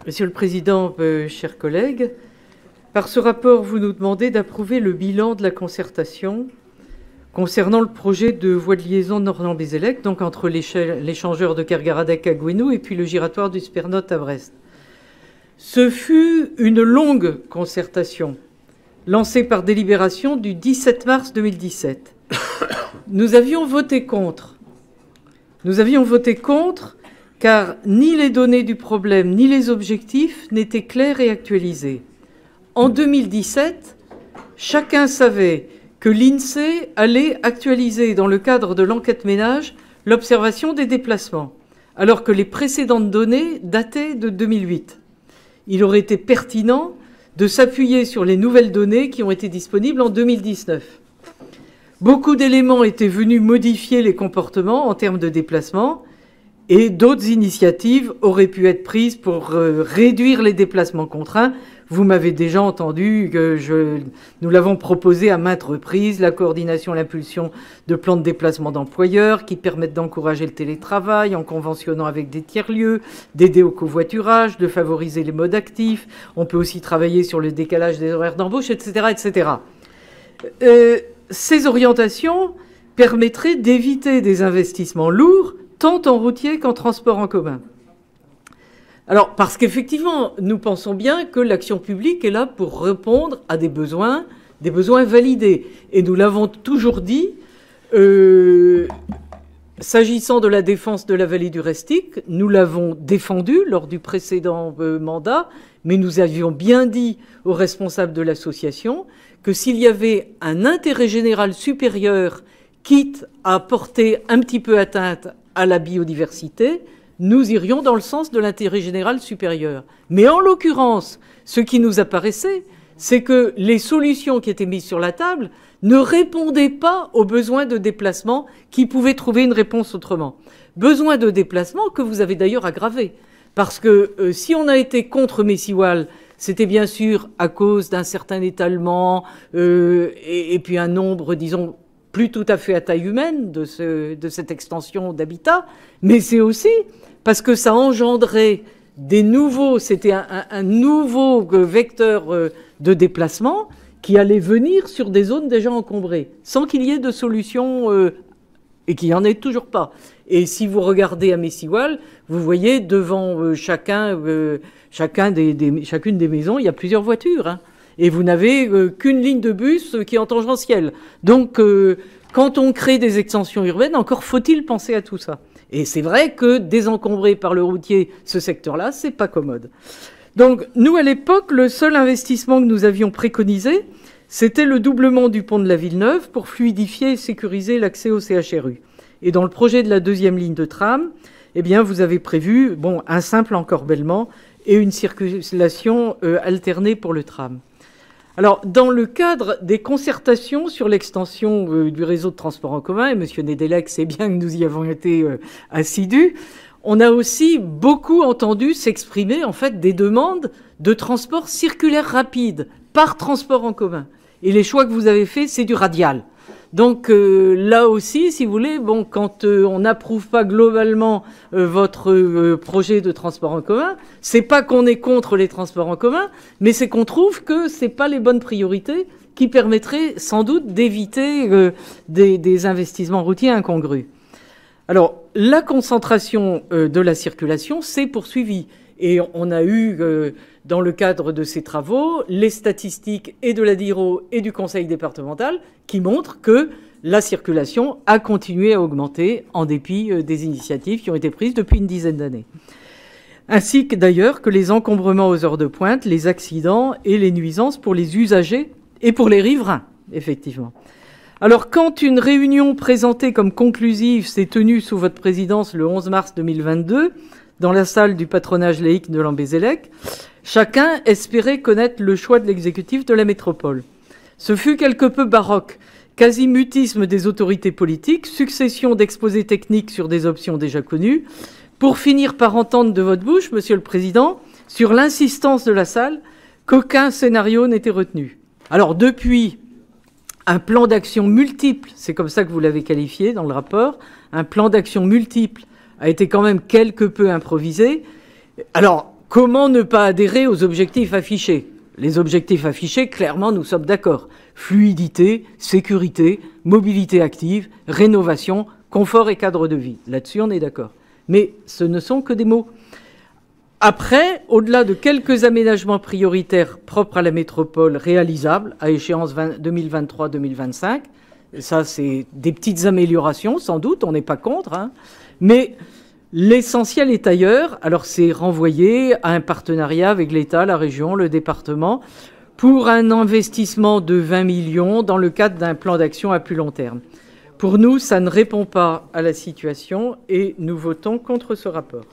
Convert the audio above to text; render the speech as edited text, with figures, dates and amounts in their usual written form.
Monsieur le Président, chers collègues, par ce rapport, vous nous demandez d'approuver le bilan de la concertation concernant le projet de voie de liaison Nord-Bézélec, donc entre l'échangeur de Kergaradec à Gouesnou et puis le giratoire du Spernote à Brest. Ce fut une longue concertation lancée par délibération du 17 mars 2017. Nous avions voté contre. Nous avions voté contre car ni les données du problème ni les objectifs n'étaient clairs et actualisés. En 2017, chacun savait que l'INSEE allait actualiser dans le cadre de l'enquête ménage l'observation des déplacements, alors que les précédentes données dataient de 2008. Il aurait été pertinent de s'appuyer sur les nouvelles données qui ont été disponibles en 2019. Beaucoup d'éléments étaient venus modifier les comportements en termes de déplacement et d'autres initiatives auraient pu être prises pour réduire les déplacements contraints. Vous m'avez déjà entendu que nous l'avons proposé à maintes reprises, la coordination et l'impulsion de plans de déplacement d'employeurs qui permettent d'encourager le télétravail en conventionnant avec des tiers-lieux, d'aider au covoiturage, de favoriser les modes actifs. On peut aussi travailler sur le décalage des horaires d'embauche, etc., etc. Ces orientations permettraient d'éviter des investissements lourds, tant en routier qu'en transport en commun. Alors, parce qu'effectivement, nous pensons bien que l'action publique est là pour répondre à des besoins validés. Et nous l'avons toujours dit, s'agissant de la défense de la vallée du Restic, nous l'avons défendu lors du précédent mandat, mais nous avions bien dit aux responsables de l'association que s'il y avait un intérêt général supérieur, quitte à porter un petit peu atteinte à la biodiversité, nous irions dans le sens de l'intérêt général supérieur. Mais en l'occurrence, ce qui nous apparaissait, c'est que les solutions qui étaient mises sur la table ne répondaient pas aux besoins de déplacement qui pouvaient trouver une réponse autrement. Besoins de déplacement que vous avez d'ailleurs aggravés. Parce que si on a été contre Messiwal, c'était bien sûr à cause d'un certain étalement et puis un nombre, disons, plus tout à fait à taille humaine de cette extension d'habitat, mais c'est aussi parce que ça engendrait des nouveaux, c'était un nouveau vecteur de déplacement qui allait venir sur des zones déjà encombrées, sans qu'il y ait de solution, et qu'il n'y en ait toujours pas. Et si vous regardez à Messiwal, vous voyez devant chacune des maisons, il y a plusieurs voitures, hein. Et vous n'avez qu'une ligne de bus qui est en tangentielle. Donc, quand on crée des extensions urbaines, encore faut-il penser à tout ça. Et c'est vrai que désencombrer par le routier ce secteur-là, c'est pas commode. Donc, nous, à l'époque, le seul investissement que nous avions préconisé, c'était le doublement du pont de la Villeneuve pour fluidifier et sécuriser l'accès au CHRU. Et dans le projet de la deuxième ligne de tram, eh bien, vous avez prévu, un simple encorbellement et une circulation alternée pour le tram. Alors, dans le cadre des concertations sur l'extension du réseau de transport en commun, et M. Nedelec sait bien que nous y avons été assidus, on a aussi beaucoup entendu s'exprimer, en fait, des demandes de transport circulaire rapide par transport en commun. Et les choix que vous avez faits, c'est du radial. Donc là aussi, si vous voulez, quand on n'approuve pas globalement votre projet de transport en commun, c'est pas qu'on est contre les transports en commun, mais c'est qu'on trouve que c'est pas les bonnes priorités qui permettraient sans doute d'éviter des investissements routiers incongrus. Alors, la concentration de la circulation s'est poursuivie. Et on a eu, dans le cadre de ces travaux, les statistiques et de la DIRO et du Conseil départemental qui montrent que la circulation a continué à augmenter en dépit des initiatives qui ont été prises depuis une dizaine d'années. Ainsi que d'ailleurs que les encombrements aux heures de pointe, les accidents et les nuisances pour les usagers et pour les riverains, effectivement. Alors, quand une réunion présentée comme conclusive s'est tenue sous votre présidence le 11 mars 2022, dans la salle du patronage laïque de Lambézélec, chacun espérait connaître le choix de l'exécutif de la métropole. Ce fut quelque peu baroque, quasi-mutisme des autorités politiques, succession d'exposés techniques sur des options déjà connues, pour finir par entendre de votre bouche, Monsieur le Président, sur l'insistance de la salle, qu'aucun scénario n'était retenu. Alors depuis, un plan d'action multiple, c'est comme ça que vous l'avez qualifié dans le rapport, un plan d'action multiple a été quand même quelque peu improvisé. Alors, comment ne pas adhérer aux objectifs affichés? Les objectifs affichés, clairement, nous sommes d'accord. Fluidité, sécurité, mobilité active, rénovation, confort et cadre de vie. Là-dessus, on est d'accord. Mais ce ne sont que des mots. Après, au-delà de quelques aménagements prioritaires propres à la métropole réalisables à échéance 2023-2025, ça c'est des petites améliorations sans doute, on n'est pas contre, hein, mais l'essentiel est ailleurs. Alors c'est renvoyé à un partenariat avec l'État, la région, le département, pour un investissement de 20 millions dans le cadre d'un plan d'action à plus long terme. Pour nous, ça ne répond pas à la situation et nous votons contre ce rapport.